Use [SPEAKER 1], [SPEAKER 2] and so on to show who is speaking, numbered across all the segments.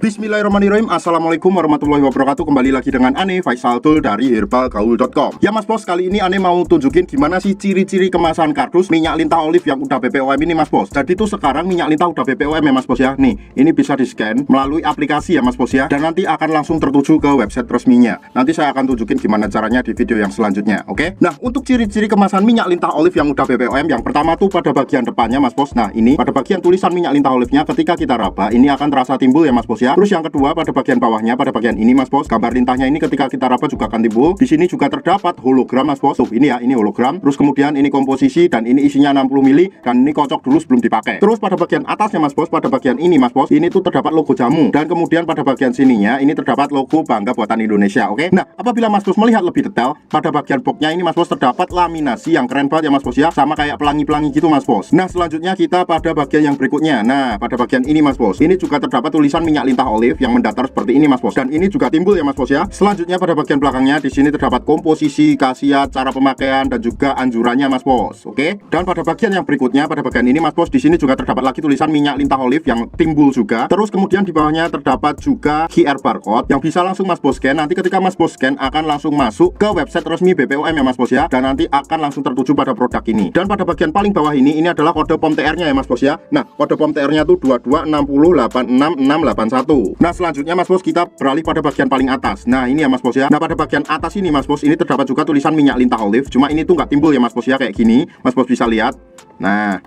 [SPEAKER 1] Bismillahirrahmanirrahim. Assalamualaikum warahmatullahi wabarakatuh. Kembali lagi dengan Ane Faisal Tul dari herbalgaul.com. Ya Mas Bos, kali ini Ane mau tunjukin gimana sih ciri-ciri kemasan kardus minyak lintah olive yang udah BPOM ini Mas Bos. Jadi tuh sekarang minyak lintah udah BPOM ya Mas Bos ya. Nih, ini bisa di scan melalui aplikasi ya Mas Bos ya. Dan nanti akan langsung tertuju ke website resminya. Nanti saya akan tunjukin gimana caranya di video yang selanjutnya, oke? Nah, untuk ciri-ciri kemasan minyak lintah olive yang udah BPOM, yang pertama tuh pada bagian depannya Mas Bos. Nah, ini pada bagian tulisan minyak lintah olive-nya ketika kita raba, ini akan terasa timbul ya Mas Bos ya. Terus yang kedua pada bagian bawahnya, pada bagian ini Mas Bos, gambar lintahnya ini ketika kita raba juga akan timbul. Di sini juga terdapat hologram Mas Bos. Tuh, ini ya, ini hologram. Terus kemudian ini komposisi dan ini isinya 60 mili dan ini kocok dulu sebelum dipakai. Terus pada bagian atasnya Mas Bos, pada bagian ini Mas Bos, ini tuh terdapat logo jamu dan kemudian pada bagian sininya ini terdapat logo Bangga Buatan Indonesia, oke? Nah, apabila Mas Bos melihat lebih detail, pada bagian boxnya ini Mas Bos terdapat laminasi yang keren banget ya Mas Bos ya, sama kayak pelangi-pelangi gitu Mas Bos. Nah, selanjutnya kita pada bagian yang berikutnya. Nah, pada bagian ini Mas Bos, ini juga terdapat tulisan minyak lintah olive yang mendatar seperti ini Mas Bos, dan ini juga timbul ya Mas Bos ya. Selanjutnya pada bagian belakangnya di sini terdapat komposisi, khasiat, cara pemakaian dan juga anjurannya Mas Bos, oke? Dan pada bagian yang berikutnya, pada bagian ini Mas Bos, di sini juga terdapat lagi tulisan minyak lintah olive yang timbul juga. Terus kemudian di bawahnya terdapat juga QR barcode yang bisa langsung Mas Bos scan. Nanti ketika Mas Bos scan akan langsung masuk ke website resmi BPOM ya Mas Bos ya, dan nanti akan langsung tertuju pada produk ini. Dan pada bagian paling bawah ini adalah kode POM TR-nya ya Mas Bos ya. Nah, kode POM TR-nya tuh 226086681. Nah, selanjutnya Mas Bos kita beralih pada bagian paling atas. Nah, ini ya Mas Bos ya. Nah, pada bagian atas ini Mas Bos, ini terdapat juga tulisan minyak lintah olive. Cuma ini tuh nggak timbul ya Mas Bos ya, kayak gini. Mas Bos bisa lihat. Nah,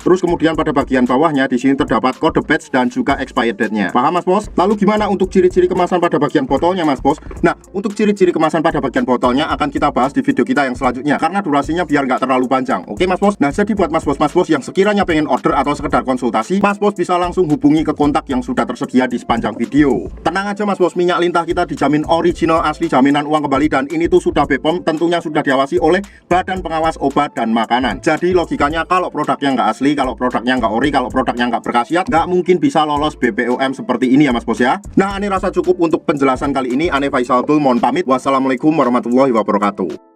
[SPEAKER 1] terus kemudian pada bagian bawahnya di sini terdapat kode batch dan juga expired date-nya. Paham Mas Bos? Lalu gimana untuk ciri-ciri kemasan pada bagian botolnya Mas Bos? Nah, untuk ciri-ciri kemasan pada bagian botolnya akan kita bahas di video kita yang selanjutnya karena durasinya biar nggak terlalu panjang. Oke Mas Bos? Nah, jadi buat Mas Bos yang sekiranya pengen order atau sekedar konsultasi, Mas Bos bisa langsung hubungi ke kontak yang sudah tersedia di sepanjang video. Tenang aja Mas Bos, minyak lintah kita dijamin original asli, jaminan uang kembali, dan ini tuh sudah BPOM, tentunya sudah diawasi oleh Badan Pengawas Obat dan Makanan. Jadi logikanya kalau produknya nggak asli, kalau produknya nggak ori, kalau produknya nggak berkhasiat, nggak mungkin bisa lolos BPOM seperti ini ya Mas Bos ya. Nah, Ane rasa cukup untuk penjelasan kali ini. Ane Faisal Tul mohon pamit. Wassalamualaikum warahmatullahi wabarakatuh.